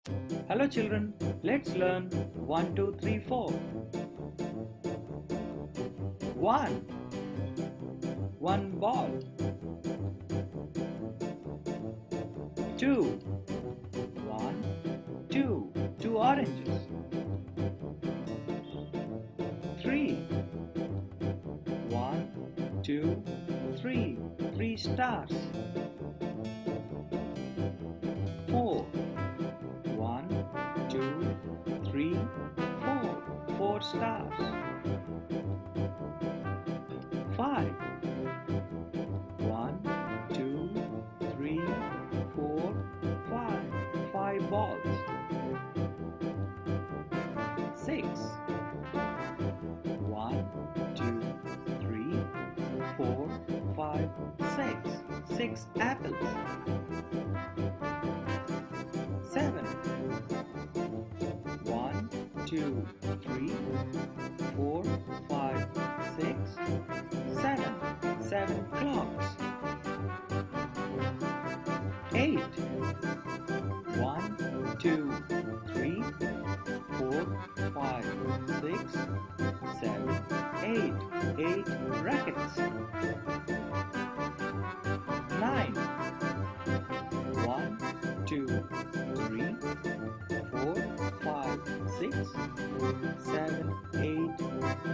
Hello children, let's learn 1, 2, 3, 4. 1. One ball. 2. 1, 2. Two oranges. 3. 1, 2, 3. Three stars. 4. 1, 2, 3, 4. Four stars. 5. 1, 2, 3, 4, 5. Five balls. 6. 1, 2, 3, 4, 5, 6. Six apples. 7. 1, 2, 3, 4, 5, 6, 7. Seven clocks. 8. 1, 2, 3, 4, 5, 6, 7, 8. Eight rackets. 9. 1, 2, 3, 4, 5, 6, 7, 8,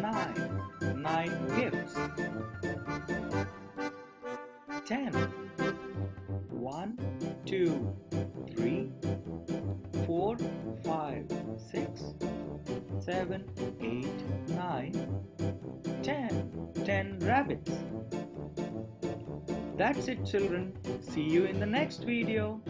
9. Nine gifts. 10. 1, 2, 3, 4, 5, 6, 7, 8, 9, 10. 10 rabbits. That's it children. See you in the next video.